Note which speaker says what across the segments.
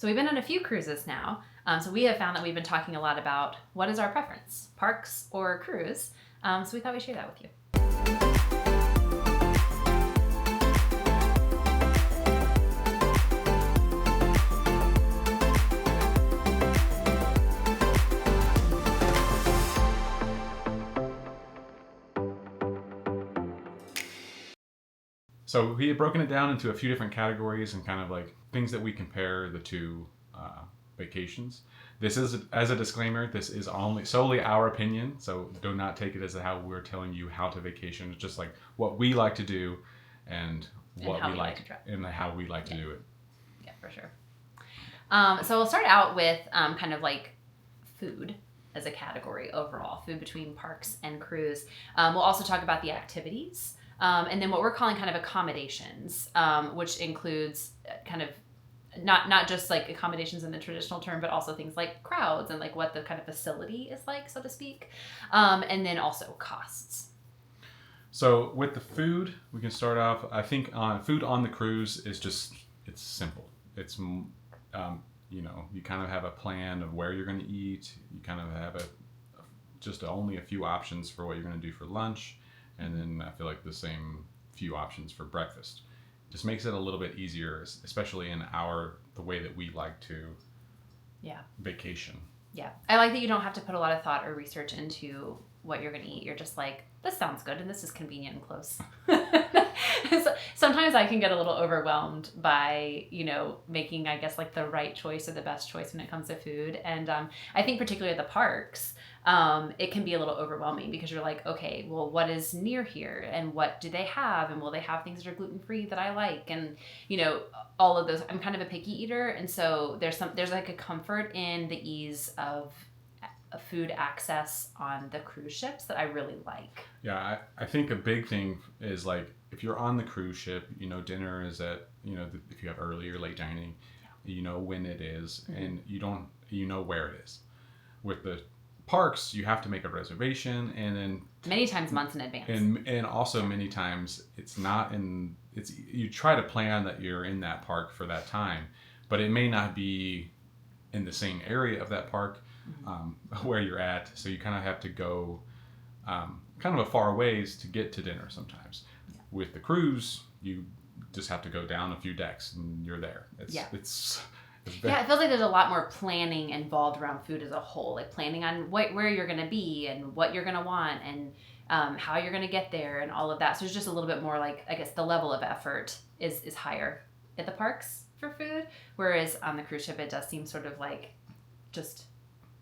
Speaker 1: So we've been on a few cruises now. So we have found that we've been talking a lot about what is our preference, parks or cruise. So we thought we'd share that with you.
Speaker 2: So we have broken it down into a few different categories and kind of like things that we compare the two vacations. This is, as a disclaimer, this is only solely our opinion, so do not take it as how we're telling you how to vacation. It's just like what we like to do and what we like and how we like to do it.
Speaker 1: Yeah, for sure. So we'll start out with kind of like food as a category overall, food between parks and cruise. We'll also talk about the activities. And then what we're calling kind of accommodations, which includes kind of not just like accommodations in the traditional term, but also things like crowds and like what the kind of facility is like, so to speak. And then also costs.
Speaker 2: So with the food, we can start off, I think food on the cruise is just, it's simple. It's, you kind of have a plan of where you're going to eat. You kind of have just only a few options for what you're going to do for lunch. And then I feel like the same few options for breakfast. Just makes it a little bit easier, especially in the way that we like to vacation. Yeah.
Speaker 1: I like that you don't have to put a lot of thought or research into what you're going to eat. You're just like, this sounds good and this is convenient and close. Sometimes I can get a little overwhelmed by, making, I guess, like the right choice or the best choice when it comes to food. And I think particularly at the parks, it can be a little overwhelming because you're like, okay, well, what is near here and what do they have? And will they have things that are gluten-free that I like? And, all of those. I'm kind of a picky eater. And so there's like a comfort in the ease of food access on the cruise ships that I really like.
Speaker 2: Yeah, I think a big thing is like if you're on the cruise ship, dinner is at, if you have early or late dining, when it is, and you know where it is. With the parks, you have to make a reservation, and then
Speaker 1: many times months in advance.
Speaker 2: And also many times you try to plan that you're in that park for that time, but it may not be in the same area of that park. Where you're at, so you kind of have to go kind of a far ways to get to dinner sometimes. Yeah. With the cruise, you just have to go down a few decks and you're there. It feels like
Speaker 1: there's a lot more planning involved around food as a whole, like planning on where you're going to be and what you're going to want and how you're going to get there and all of that. So it's just a little bit more like, I guess the level of effort is higher at the parks for food, whereas on the cruise ship it does seem sort of like just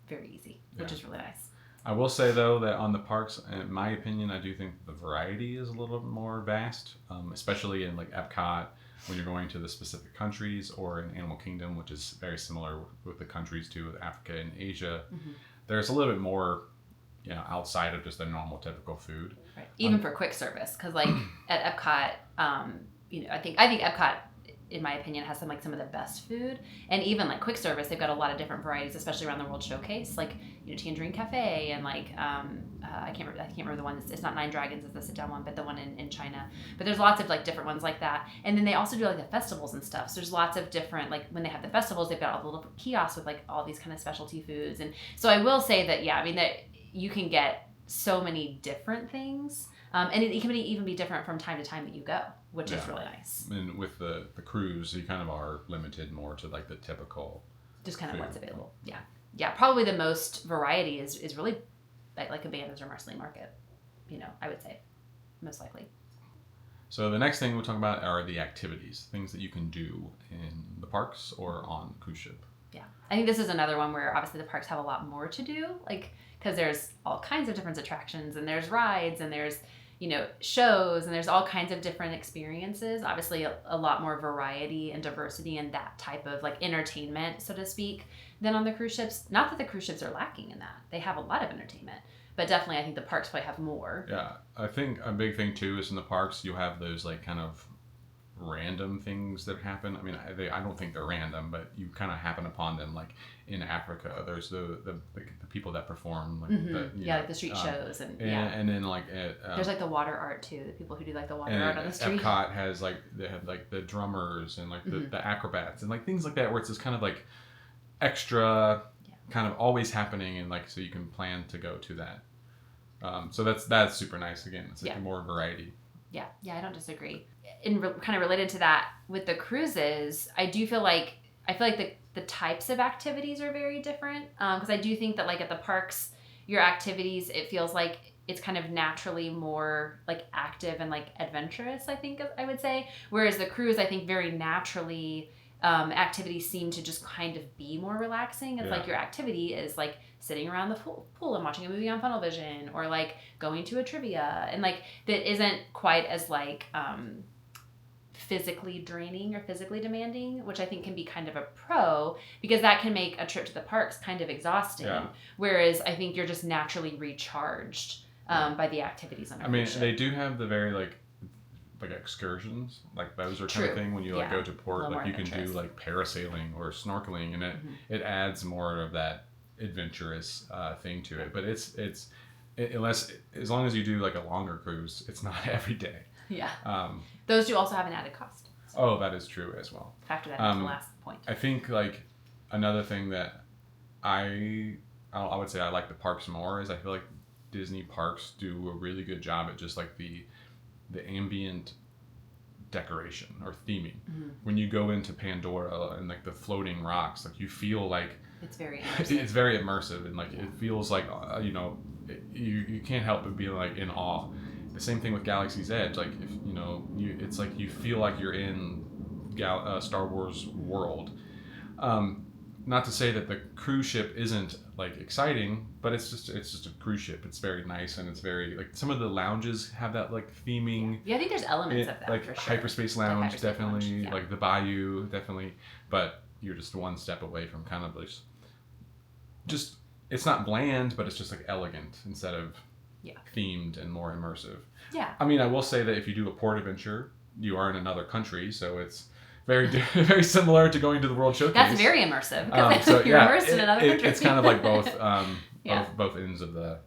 Speaker 1: very easy, which is really nice.
Speaker 2: I will say though that on the parks, in my opinion, I do think the variety is a little bit more vast, especially in like Epcot when you're going to the specific countries, or in Animal Kingdom, which is very similar with the countries too, with Africa and Asia. Mm-hmm. There's a little bit more, outside of just the normal typical food.
Speaker 1: Right. Even for quick service, because like at Epcot, I think Epcot, in my opinion, has some of the best food. And even like quick service, they've got a lot of different varieties, especially around the World Showcase, like Tangerine Cafe and like I can't remember the one. It's not Nine Dragons, it's the sit down one, but the one in China. But there's lots of like different ones like that. And then they also do like the festivals and stuff. So there's lots of different, like when they have the festivals, they've got all the little kiosks with like all these kind of specialty foods. And so I will say that that you can get so many different things. And it can even be different from time to time that you go, which is really nice.
Speaker 2: And with the cruise, you kind of are limited more to like the typical
Speaker 1: just kind of food. What's available. Yeah. Probably the most variety is really like a Abandon's or Marceline Market, I would say, most likely.
Speaker 2: So the next thing we'll talk about are the activities, things that you can do in the parks or on the cruise ship.
Speaker 1: Yeah. I think this is another one where obviously the parks have a lot more to do, like, because there's all kinds of different attractions and there's rides and there's shows, and there's all kinds of different experiences. Obviously, a lot more variety and diversity in that type of like entertainment, so to speak, than on the cruise ships. Not that the cruise ships are lacking in that. They have a lot of entertainment, but definitely I think the parks probably have more.
Speaker 2: Yeah, I think a big thing too is in the parks, you have those like kind of random things that happen. I mean, I don't think they're random, but you kind of happen upon them. Like in Africa, there's the people that perform, like
Speaker 1: like the street shows, and
Speaker 2: then like
Speaker 1: there's like the water art too. The people who do like the water art on the street.
Speaker 2: Epcot has like they have like the drummers and like the acrobats and like things like that, where it's this kind of like extra kind of always happening, and like so you can plan to go to that. So that's super nice. Again, it's like more variety.
Speaker 1: Yeah, I don't disagree. And kind of related to that, with the cruises, I feel like the types of activities are very different. Because I do think that like at the parks, your activities, it feels like it's kind of naturally more like active and like adventurous, I think I would say. Whereas the cruise, I think very naturally, activities seem to just kind of be more relaxing. It's like your activity is like sitting around the pool and watching a movie on Funnel Vision, or like going to a trivia, and like that isn't quite as like physically draining or physically demanding, which I think can be kind of a pro, because that can make a trip to the parks kind of exhausting. Whereas I think you're just naturally recharged by the activities on a cruise ship.
Speaker 2: They do have the very like excursions, like those are kind of thing when you like go to port, like you can do like parasailing or snorkeling, and it adds more of that adventurous thing to it. But it's as long as you do like a longer cruise, it's not every day.
Speaker 1: Those do also have an added cost.
Speaker 2: So. Oh, that is true as well.
Speaker 1: Factor that into the last point.
Speaker 2: I think like another thing that I would say I like the parks more is I feel like Disney parks do a really good job at just like the ambient decoration or theming. When you go into Pandora and like the floating rocks, like you feel like
Speaker 1: it's very immersive.
Speaker 2: It's very immersive, and like it feels like you can't help but be like in awe. The same thing with Galaxy's Edge, like if it's like you feel like you're in Star Wars world. Not to say that the cruise ship isn't like exciting, but it's just a cruise ship. It's very nice, and it's very like some of the lounges have that like theming.
Speaker 1: Yeah, I think there's elements of that
Speaker 2: like
Speaker 1: for sure.
Speaker 2: Hyperspace Lounge,
Speaker 1: Hyperspace
Speaker 2: definitely.
Speaker 1: Lounge,
Speaker 2: like the Bayou, definitely. But you're just one step away from kind of just it's not bland, but it's just like elegant instead of themed and more immersive. I mean, I will say that if you do a port adventure, you are in another country, so it's very very similar to going to the World Showcase.
Speaker 1: That's very immersive. So you're immersed in another country.
Speaker 2: It's kind of like both both ends of the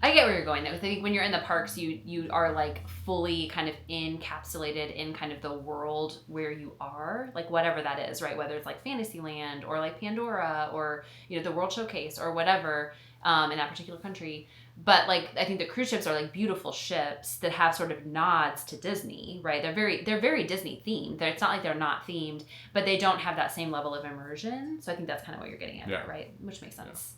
Speaker 1: I get where you're going though. I think when you're in the parks, you are like fully kind of encapsulated in kind of the world where you are, like whatever that is, right? Whether it's like Fantasyland or like Pandora or the World Showcase or whatever in that particular country. But like I think the cruise ships are like beautiful ships that have sort of nods to Disney, right? They're very Disney themed. It's not like they're not themed, but they don't have that same level of immersion. So I think that's kind of what you're getting at, there, right? Which makes sense.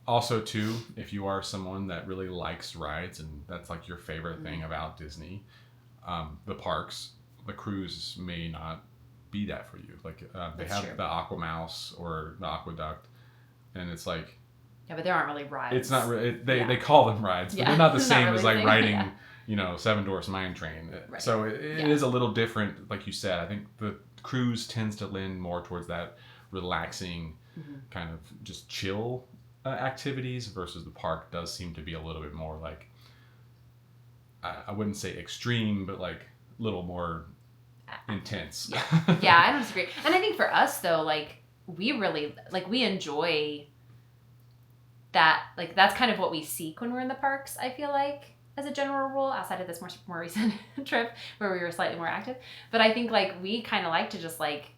Speaker 2: Also too, if you are someone that really likes rides and that's like your favorite thing about Disney, the parks, the cruise may not be that for you. Like they have the Aqua Mouse or the Aqueduct, and it's like
Speaker 1: but there aren't really rides.
Speaker 2: It's not really they call them rides, but they're not the same as like riding Seven Dwarfs Mine Train. Right. So it is a little different, like you said. I think the cruise tends to lean more towards that relaxing kind of just chill activities, versus the park does seem to be a little bit more like I wouldn't say extreme, but like a little more intense.
Speaker 1: I don't disagree. And I think for us though, like we really we enjoy that. Like that's kind of what we seek when we're in the parks, I feel like, as a general rule, outside of this more recent trip where we were slightly more active. But I think like we kind of like to just like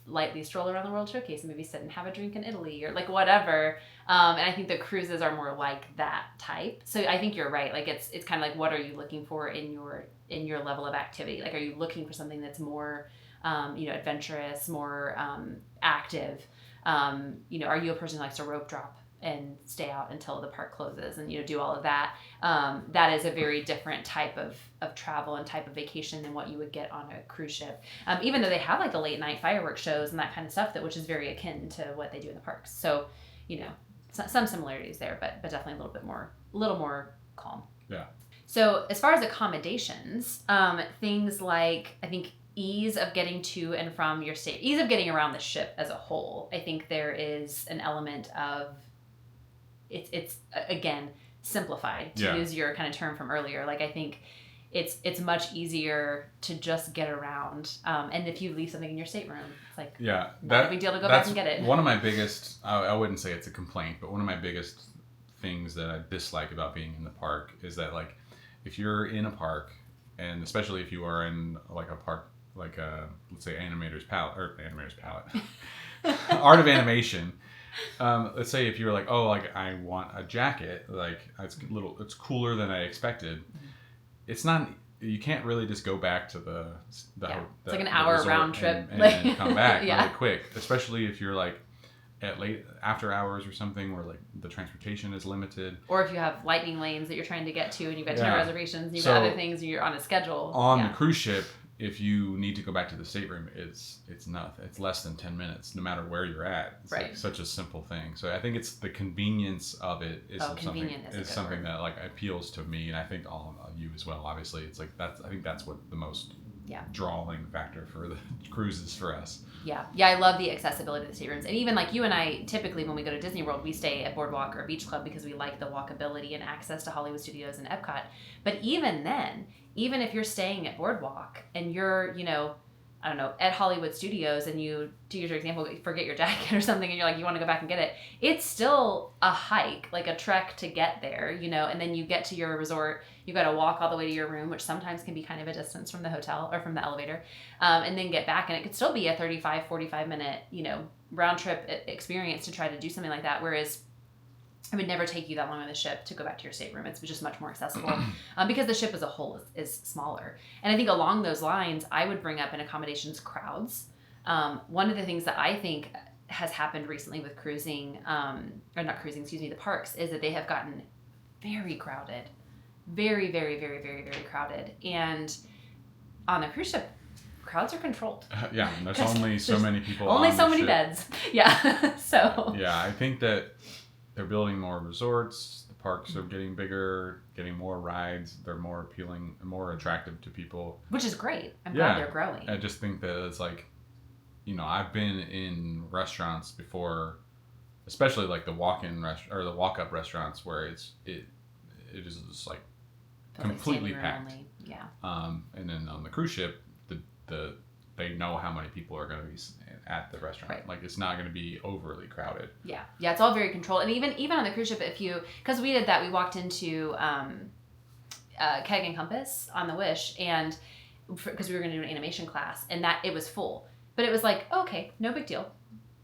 Speaker 1: lightly stroll around the World Showcase and maybe sit and have a drink in Italy or like whatever. And I think the cruises are more like that type. So I think you're right. Like it's kind of like, what are you looking for in your level of activity? Like, are you looking for something that's more, adventurous, more active? Are you a person who likes to rope drop and stay out until the park closes and do all of that? That is a very different type of travel and type of vacation than what you would get on a cruise ship, even though they have like the late night fireworks shows and that kind of stuff, which is very akin to what they do in the parks. So some similarities there, but definitely a little more calm. So as far as accommodations, things like, I think, ease of getting to and from your state, ease of getting around the ship as a whole, I think there is an element of it's again simplified, to use your kind of term from earlier. Like I think it's much easier to just get around. And if you leave something in your stateroom, it's like not a big deal to go back and get it.
Speaker 2: One of my biggest, I wouldn't say it's a complaint, but one of my biggest things that I dislike about being in the park is that like if you're in a park, and especially if you are in like a park like let's say Animator's Palette Art of Animation, let's say if you're like, oh, like I want a jacket, like it's cooler than I expected. It's not, you can't really just go back to the
Speaker 1: it's like an hour round trip
Speaker 2: and come back really quick, especially if you're like at late after hours or something where like the transportation is limited,
Speaker 1: or if you have lightning lanes that you're trying to get to and you've got 10 reservations and you've got other things and you're on a schedule
Speaker 2: on the cruise ship. If you need to go back to the stateroom, it's nothing. It's less than 10 minutes, no matter where you're at. It's like such a simple thing. So I think it's the convenience of it is something that like appeals to me, and I think all of you as well. Obviously, it's like I think that's what the most drawing factor for the cruises for us.
Speaker 1: Yeah, I love the accessibility of the staterooms, and even like you and I typically when we go to Disney World, we stay at Boardwalk or Beach Club because we like the walkability and access to Hollywood Studios and Epcot. But even then, even if you're staying at Boardwalk and you're, I don't know, at Hollywood Studios and you, to use your example, forget your jacket or something and you're like, you want to go back and get it, it's still a hike, like a trek to get there, and then you get to your resort, you got to walk all the way to your room, which sometimes can be kind of a distance from the hotel or from the elevator, and then get back. And it could still be a 35, 45 minute, round trip experience to try to do something like that. Whereas it would never take you that long on the ship to go back to your stateroom. It's just much more accessible because the ship as a whole is smaller. And I think along those lines, I would bring up in accommodations crowds. One of the things that I think has happened recently with cruising, the parks, is that they have gotten very crowded. Very, very, very, very, very crowded. And on a cruise ship, crowds are controlled.
Speaker 2: And there's only so many people.
Speaker 1: Only so many beds. Yeah. So.
Speaker 2: Yeah, I think that they're building more resorts. The parks are getting bigger, getting more rides. They're more appealing, more attractive to people.
Speaker 1: Which is great. I'm glad they're growing.
Speaker 2: I just think that it's like, I've been in restaurants before, especially like the walk-in or the walk-up restaurants where it is just like completely packed.
Speaker 1: Only. Yeah.
Speaker 2: And then on the cruise ship, they know how many people are going to be at the restaurant.
Speaker 1: Right.
Speaker 2: Like it's not going to be overly crowded.
Speaker 1: Yeah, it's all very controlled. And even on the cruise ship, because we did that, we walked into Keg and Compass on the Wish, and because we were going to do an animation class, and that it was full. But it was like, okay, no big deal.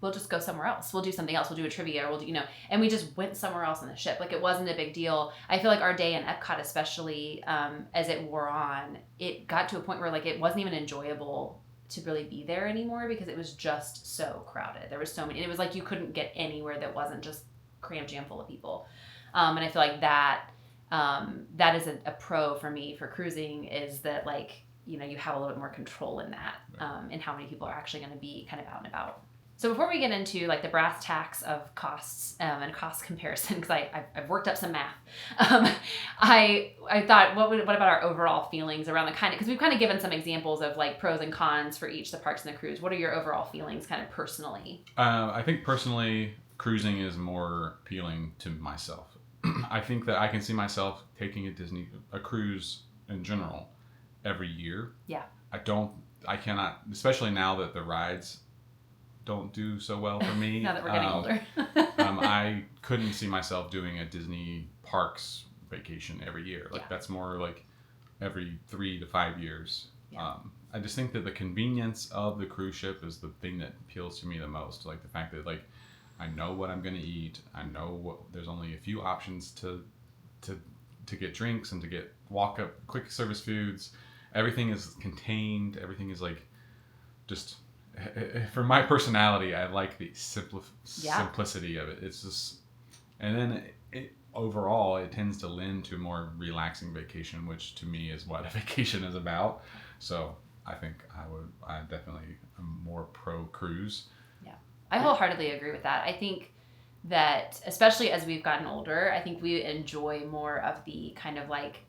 Speaker 1: We'll just go somewhere else. We'll do something else. We'll do a trivia, or we'll do, and we just went somewhere else on the ship. Like it wasn't a big deal. I feel like our day in Epcot, especially as it wore on, it got to a point where like it wasn't even enjoyable to really be there anymore because it was just so crowded. There was so many, and it was like you couldn't get anywhere that wasn't just cram jam full of people. And I feel like that is a pro for me for cruising, is that like, you have a little bit more control in that, and how many people are actually going to be kind of out and about. So before we get into like the brass tacks of costs and cost comparison, because I've worked up some math, I thought, what about our overall feelings around the because we've kind of given some examples of like pros and cons for each, the parks and the cruise. What are your overall feelings kind of personally?
Speaker 2: I think personally, cruising is more appealing to myself. I think that I can see myself taking a cruise in general every year.
Speaker 1: Yeah.
Speaker 2: I cannot, especially now that the rides don't do so well for me.
Speaker 1: Now that we're getting older.
Speaker 2: I couldn't see myself doing a Disney parks vacation every year. Like that's more like every 3 to 5 years. Yeah. I just think that the convenience of the cruise ship is the thing that appeals to me the most. Like the fact that like I know what I'm going to eat. I know there's only a few options to get drinks and to get walk-up quick service foods. Everything is contained. Everything is like just... For my personality, I like the simplicity of it. It's just, and then overall, it tends to lend to a more relaxing vacation, which to me is what a vacation is about. So I think I definitely am more pro cruise. Yeah,
Speaker 1: I wholeheartedly agree with that. I think that especially as we've gotten older, I think we enjoy more of the kind of like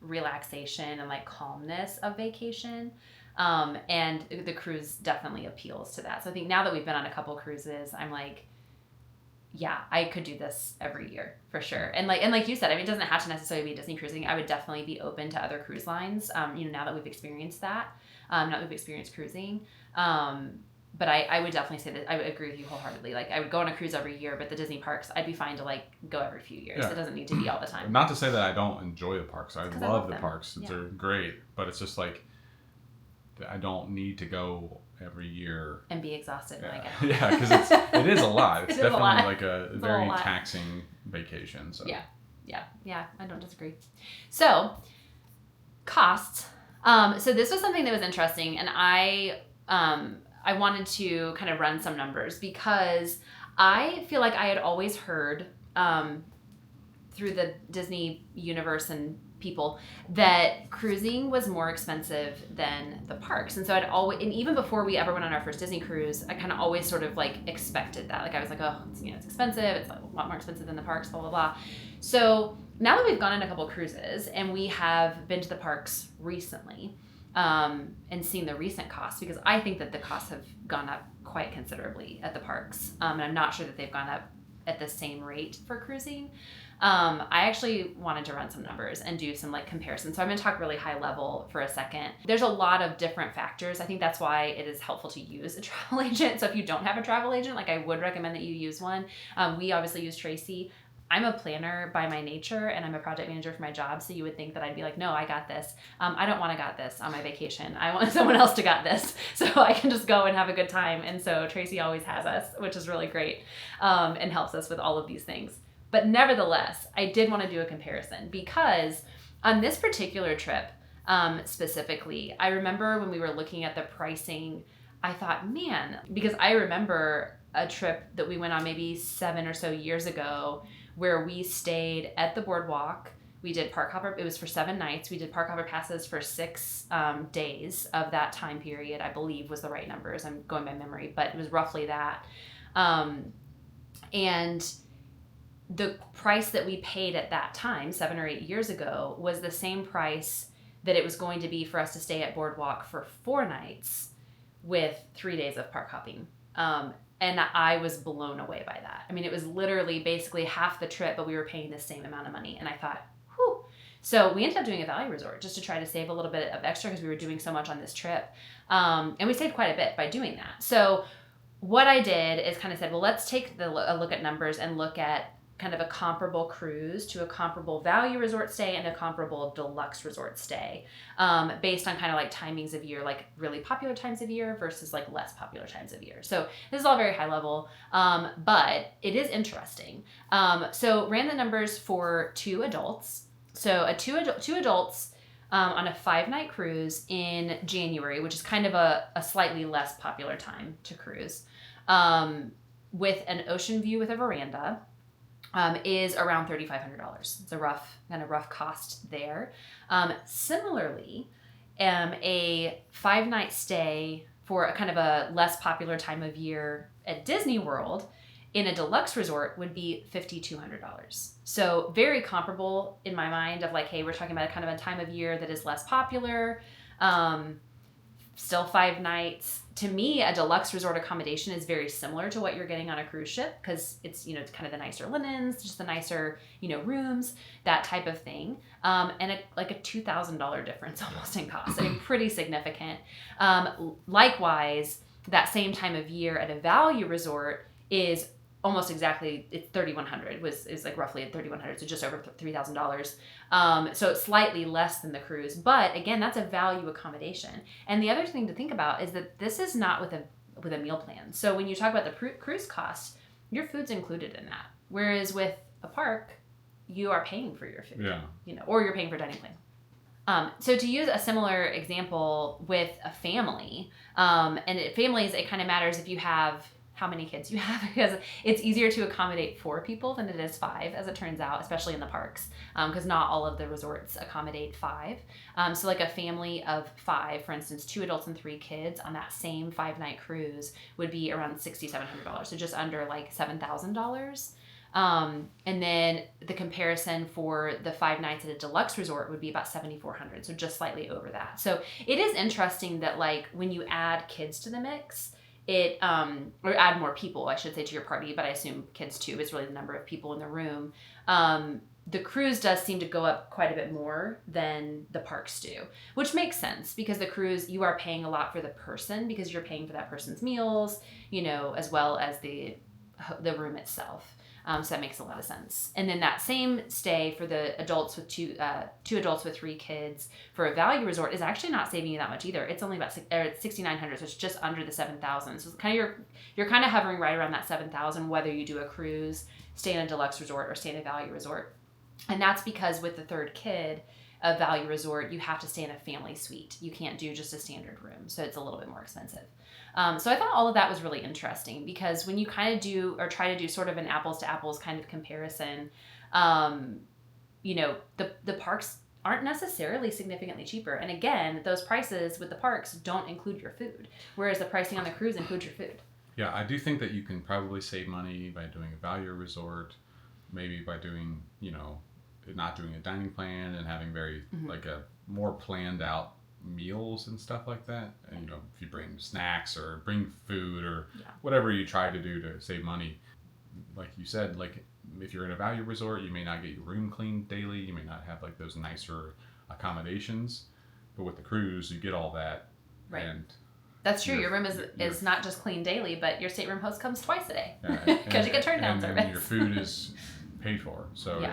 Speaker 1: relaxation and like calmness of vacation. And the cruise definitely appeals to that. So I think now that we've been on a couple cruises, I'm like, yeah, I could do this every year for sure. And like you said, I mean, it doesn't have to necessarily be Disney cruising. I would definitely be open to other cruise lines. Now that we've experienced that, now that we've experienced cruising. But I would definitely say that I would agree with you wholeheartedly. Like I would go on a cruise every year, but the Disney parks, I'd be fine to like go every few years.
Speaker 2: Yeah.
Speaker 1: It doesn't need to be all the time.
Speaker 2: Not to say that I don't enjoy the parks. I love the parks.
Speaker 1: Yeah.
Speaker 2: They're great, but it's just like I don't need to go every year
Speaker 1: and be exhausted when I get
Speaker 2: home. Yeah, because it is a lot. It's definitely like a very taxing vacation. So
Speaker 1: yeah, I don't disagree. So costs. So this was something that was interesting, and I wanted to kind of run some numbers because I feel like I had always heard through the Disney universe and people that cruising was more expensive than the parks. And so I'd always, and even before we ever went on our first Disney cruise, I kind of always sort of like expected that. Like I was like, oh, it's expensive. It's like a lot more expensive than the parks, blah, blah, blah. So now that we've gone on a couple cruises and we have been to the parks recently, and seen the recent costs, because I think that the costs have gone up quite considerably at the parks. And I'm not sure that they've gone up at the same rate for cruising. I actually wanted to run some numbers and do some like comparisons. So I'm going to talk really high level for a second. There's a lot of different factors. I think that's why it is helpful to use a travel agent. So if you don't have a travel agent, like I would recommend that you use one. We obviously use Tracy. I'm a planner by my nature, and I'm a project manager for my job. So you would think that I'd be like, no, I got this. I don't want to got this on my vacation. I want someone else to got this so I can just go and have a good time. And so Tracy always has us, which is really great, and helps us with all of these things. But nevertheless, I did want to do a comparison because on this particular trip, specifically, I remember when we were looking at the pricing, I thought, man, because I remember a trip that we went on maybe 7 or so years ago where we stayed at the boardwalk. We did park hopper. It was for 7 nights. We did park hopper passes for 6 days of that time period, I believe was the right numbers. I'm going by memory, but it was roughly that. And the price that we paid at that time, 7 or 8 years ago, was the same price that it was going to be for us to stay at boardwalk for 4 nights with 3 days of park hopping. And I was blown away by that. I mean, it was literally basically half the trip, but we were paying the same amount of money. And I thought, whew. So we ended up doing a value resort just to try to save a little bit of extra because we were doing so much on this trip. And we saved quite a bit by doing that. So what I did is kind of said, well, let's take a look at numbers and look at kind of a comparable cruise to a comparable value resort stay and a comparable deluxe resort stay, based on kind of like timings of year, like really popular times of year versus like less popular times of year. So this is all very high level, but it is interesting. So ran the numbers for 2 adults. So two adults on a 5-night cruise in January, which is kind of a slightly less popular time to cruise, with an ocean view with a veranda, is around $3,500. It's a rough cost there. Similarly, a 5-night stay for a kind of a less popular time of year at Disney World in a deluxe resort would be $5,200. So very comparable in my mind of like, hey, we're talking about a kind of a time of year that is less popular. Still 5 nights. To me, a deluxe resort accommodation is very similar to what you're getting on a cruise ship because it's, it's kind of the nicer linens, just the nicer, rooms, that type of thing. And a $2,000 difference almost in cost. I mean, pretty significant. Likewise, that same time of year at a value resort is almost exactly, it's $3,100 is like roughly at $3,100, so just over $3,000. So it's slightly less than the cruise, but again, that's a value accommodation. And the other thing to think about is that this is not with a meal plan. So when you talk about the cruise cost, your food's included in that. Whereas with a park, you are paying for your food, or you're paying for dining plan. So to use a similar example with a family, families, it kind of matters if you have how many kids you have, because it's easier to accommodate 4 people than it is 5, as it turns out, especially in the parks, because not all of the resorts accommodate 5. So like a family of 5, for instance, 2 adults and 3 kids on that same 5-night cruise would be around $6,700, so just under like $7,000. And then the comparison for the 5 nights at a deluxe resort would be about $7,400, so just slightly over that. So it is interesting that like when you add kids to the mix, or add more people, I should say, to your party, but I assume kids too. It's really the number of people in the room. The cruise does seem to go up quite a bit more than the parks do, which makes sense because the cruise, you are paying a lot for the person because you're paying for that person's meals, as well as the room itself. So that makes a lot of sense. And then that same stay for the adults with two adults with 3 kids for a value resort is actually not saving you that much either. It's only about $6,900, so it's just under the $7,000. So it's kind of you're kind of hovering right around that $7,000, whether you do a cruise, stay in a deluxe resort, or stay in a value resort. And that's because with the 3rd kid, a value resort, you have to stay in a family suite. You can't do just a standard room, so it's a little bit more expensive. So I thought all of that was really interesting because when you kind of do or try to do sort of an apples to apples kind of comparison, the parks aren't necessarily significantly cheaper. And again, those prices with the parks don't include your food, whereas the pricing on the cruise includes your food.
Speaker 2: Yeah, I do think that you can probably save money by doing a value resort, maybe by doing, not doing a dining plan and having very like a more planned out meals and stuff like that. And if you bring snacks or bring food or whatever you try to do to save money, like you said, like if you're in a value resort, you may not get your room cleaned daily, you may not have like those nicer accommodations, but with the cruise you get all that.
Speaker 1: Right.
Speaker 2: And
Speaker 1: that's true. Your room is not just clean daily, but your stateroom host comes twice a day because you get turn down service.
Speaker 2: And your food is paid for. So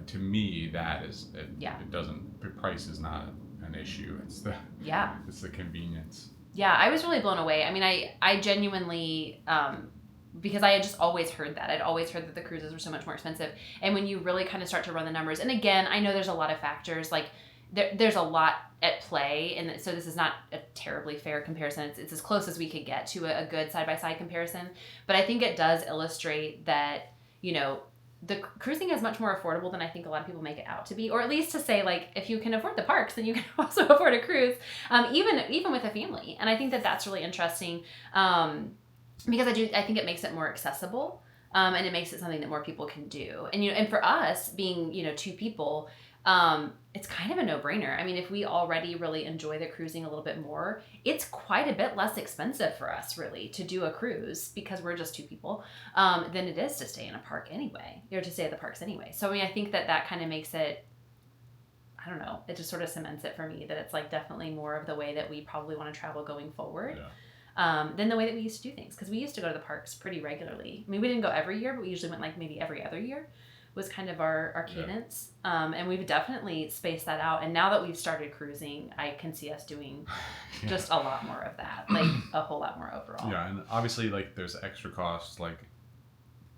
Speaker 2: to me, that is it doesn't. The price is not an issue. It's the convenience.
Speaker 1: Yeah, I was really blown away. I mean, I genuinely because I had just always heard that. I'd always heard that the cruises were so much more expensive. And when you really kind of start to run the numbers, and again, I know there's a lot of factors like. There's a lot at play, and so this is not a terribly fair comparison. It's as close as we could get to a good side-by-side comparison. But I think it does illustrate that, the cruising is much more affordable than I think a lot of people make it out to be. Or at least to say, like, if you can afford the parks, then you can also afford a cruise, even with a family. And I think that that's really interesting because I think it makes it more accessible, and it makes it something that more people can do. And for us, being 2 people, it's kind of a no-brainer. I mean, if we already really enjoy the cruising a little bit more, it's quite a bit less expensive for us really to do a cruise because we're just 2 people, than it is to stay in a park anyway, or to stay at the parks anyway. So I mean, I think that kind of makes it, I don't know, it just sort of cements it for me that it's like definitely more of the way that we probably want to travel going forward. Than the way that we used to do things, because we used to go to the parks pretty regularly. I mean, we didn't go every year, but we usually went like maybe every other year was kind of our cadence. And we've definitely spaced that out. And now that we've started cruising, I can see us doing just a lot more of that, like a whole lot more overall.
Speaker 2: Yeah, and obviously like there's extra costs like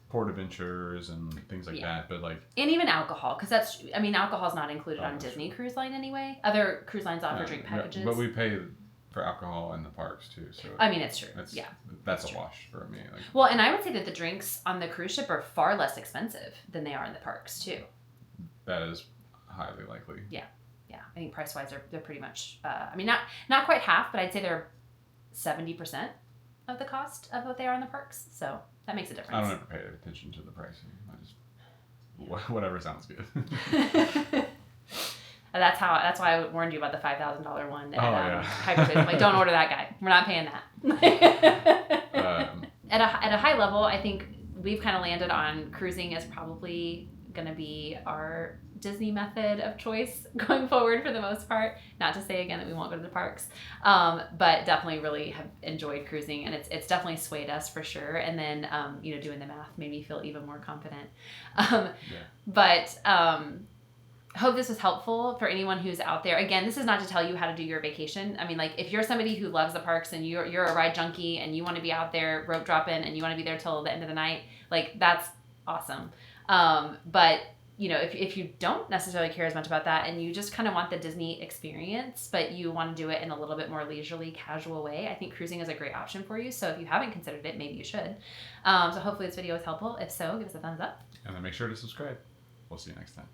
Speaker 2: port adventures and things like that, but like... And
Speaker 1: even alcohol, because alcohol is not included on Disney Cruise Line anyway. Other cruise lines offer drink packages.
Speaker 2: Yeah, but we pay for alcohol in the parks too, so
Speaker 1: I mean it's true.
Speaker 2: That's a wash for me. Like,
Speaker 1: well, and I would say that the drinks on the cruise ship are far less expensive than they are in the parks too.
Speaker 2: That is highly likely.
Speaker 1: Yeah. I think price wise they're pretty much. I mean not quite half, but I'd say they're 70% of the cost of what they are in the parks. So that makes a difference.
Speaker 2: I don't ever pay attention to the pricing. I just whatever sounds good.
Speaker 1: That's why I warned you about the $5,000 one. Hyperspace. I'm like, don't order that guy. We're not paying that. At a high level, I think we've kind of landed on cruising is probably going to be our Disney method of choice going forward for the most part. Not to say again that we won't go to the parks, but definitely really have enjoyed cruising, and it's definitely swayed us for sure. And then doing the math made me feel even more confident. But hope this was helpful for anyone who's out there. Again, this is not to tell you how to do your vacation. I mean, like if you're somebody who loves the parks and you're a ride junkie and you want to be out there rope dropping and you want to be there till the end of the night, like that's awesome. But if you don't necessarily care as much about that and you just kind of want the Disney experience, but you want to do it in a little bit more leisurely, casual way, I think cruising is a great option for you. So if you haven't considered it, maybe you should. So hopefully this video was helpful. If so, give us a thumbs up.
Speaker 2: And then make sure to subscribe. We'll see you next time.